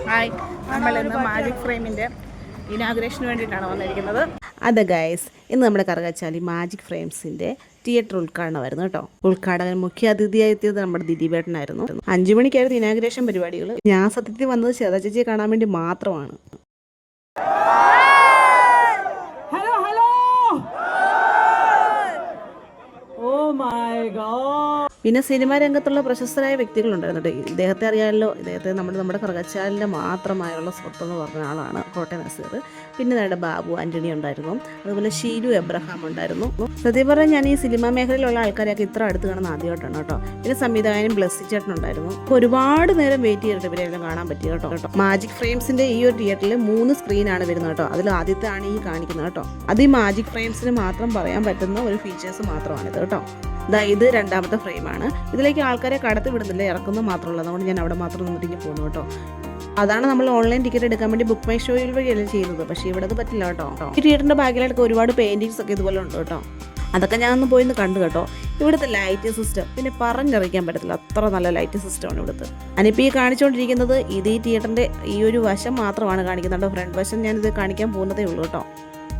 Hi, നമ്മൾ ഇന്ന് magic ഫ്രെയിമിൻ്റെ ഇനാഗുറേഷന് വേണ്ടിയിട്ടാണ് വന്നിരിക്കുന്നത്. അതെ ഗൈസ്, ഇന്ന് നമ്മുടെ കറുകച്ചാലി മാജിക് ഫ്രെയിംസിൻ്റെ തിയേറ്റർ ഉദ്ഘാടനമായിരുന്നു കേട്ടോ. ഉദ്ഘാടകൻ മുഖ്യ അതിഥിയായി എത്തിയത് നമ്മുടെ ദിലീപേട്ടനായിരുന്നു. 5 മണിക്കായിരുന്നു ഇനാഗുറേഷൻ പരിപാടികൾ. ഞാൻ സത്യത്തിൽ വന്നത് ചേച്ചിയെ കാണാൻ വേണ്ടി മാത്രമാണ്. പിന്നെ സിനിമാ രംഗത്തുള്ള പ്രശസ്തരായ വ്യക്തികളുണ്ടായിരുന്നു കേട്ടോ. ഇദ്ദേഹത്തെ അറിയാമല്ലോ, ഇദ്ദേഹത്തെ നമ്മുടെ കറുകച്ചാലിൻ്റെ മാത്രമായുള്ള സ്വത്തെന്ന് പറഞ്ഞ ആളാണ് കോട്ടയം നസീർ. പിന്നെ നമ്മുടെ ബാബു ആൻ്റണി ഉണ്ടായിരുന്നു, അതുപോലെ ഷീലു എബ്രഹാം ഉണ്ടായിരുന്നു. സത്യം പറഞ്ഞാൽ ഞാൻ ഈ സിനിമാ മേഖലയിലുള്ള ആൾക്കാരെയൊക്കെ ഇത്ര അടുത്ത് കാണുന്ന ആദ്യമായിട്ടാണ് കേട്ടോ. പിന്നെ സംവിധായകനും ബ്ലസ്സി ചേട്ടൻ ഉണ്ടായിരുന്നു. ഒരുപാട് നേരം വെയിറ്റ് ചെയ്തിട്ട് ഇവരെല്ലാം കാണാൻ പറ്റി കേട്ടോ. മാജിക് ഫ്രെയിംസിൻ്റെ ഈ ഒരു തിയേറ്ററിൽ 3 സ്ക്രീനാണ് വരുന്നത് കേട്ടോ. അതിൽ ആദ്യത്തെ ആണ് ഈ കാണിക്കുന്നത് കേട്ടോ. അത് ഈ മാജിക് ഫ്രെയിംസിന് മാത്രം പറയാൻ പറ്റുന്ന ഒരു ഫീച്ചേഴ്സ് മാത്രമാണിത് കേട്ടോ. ഇത് 2ാമത്തെ ഫ്രെയിമാണ്. ഇതിലേക്ക് ആൾക്കാരെ കടത്തി വിടുന്നില്ല, ഇറക്കുന്നത് മാത്രമല്ല. അതുകൊണ്ട് ഞാൻ അവിടെ മാത്രം നിന്നിട്ട് പോകുന്നു കേട്ടോ. അതാണ് നമ്മൾ ഓൺലൈൻ ടിക്കറ്റ് എടുക്കാൻ വേണ്ടി ബുക്ക് മൈ ഷോയിൽ വഴിയല്ലേ ചെയ്യുന്നത്. പക്ഷേ ഇവിടെ അത് പറ്റില്ല കേട്ടോ. ഈ തിയേറ്ററിൻ്റെ ബാക്കിലായിട്ട് ഒരുപാട് പെയിൻറ്റിങ്സ് ഒക്കെ ഇതുപോലെ ഉണ്ട് കേട്ടോ. അതൊക്കെ ഞാനൊന്ന് പോയി കണ്ടു കേട്ടോ. ഇവിടുത്തെ ലൈറ്റ് സിസ്റ്റം പിന്നെ പറഞ്ഞറിയിക്കാൻ പറ്റത്തില്ല, അത്ര നല്ല ലൈറ്റ് സിസ്റ്റമാണ് ഇവിടുത്തെ. ഞാനിപ്പോൾ ഈ കാണിച്ചുകൊണ്ടിരിക്കുന്നത് ഈ തിയേറ്ററിൻ്റെ ഈ ഒരു വശം മാത്രമാണ് കാണിക്കുന്നുണ്ട്. ഫ്രണ്ട് വശം ഞാനിത് കാണിക്കാൻ പോകുന്നതേ ഉള്ളൂ കേട്ടോ.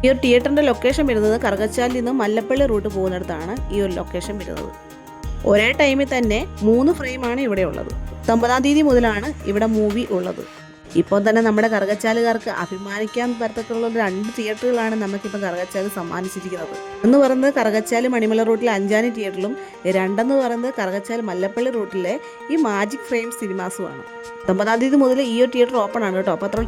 ഈ ഒരു തിയേറ്ററിൻ്റെ ലൊക്കേഷൻ വരുന്നത് കറുകച്ചാലിൽ നിന്ന് മല്ലപ്പള്ളി റൂട്ട് പോകുന്നിടത്താണ് ഈ ഒരു ലൊക്കേഷൻ വരുന്നത്. ഒരേ ടൈമിൽ തന്നെ 3 ഫ്രെയിമാണ് ഇവിടെ ഉള്ളത്. 19-ാം തീയതി മുതലാണ് ഇവിടെ മൂവി ഉള്ളത്. ഇപ്പോൾ തന്നെ നമ്മുടെ കറുകച്ചാലുകാർക്ക് അഭിമാനിക്കാൻ പറ്റത്തുള്ള 2 തിയേറ്ററുകളാണ് നമുക്കിപ്പോൾ കറുകച്ചാൽ സമ്മാനിച്ചിരിക്കുന്നത്. എന്ന് പറയുന്നത് കറുകച്ചാൽ മണിമല റൂട്ടിലെ അഞ്ചാനി തിയേറ്ററിലും, 2 പറയുന്നത് കറുകച്ചാൽ മല്ലപ്പള്ളി റൂട്ടിലെ ഈ മാജിക് ഫ്രെയിം സിനിമാസുമാണ്. 19-ാം തീയതി മുതൽ ഈ ഒരു തിയേറ്റർ ഓപ്പൺ ആണ് കേട്ടോ. അപ്പോൾ അത്ര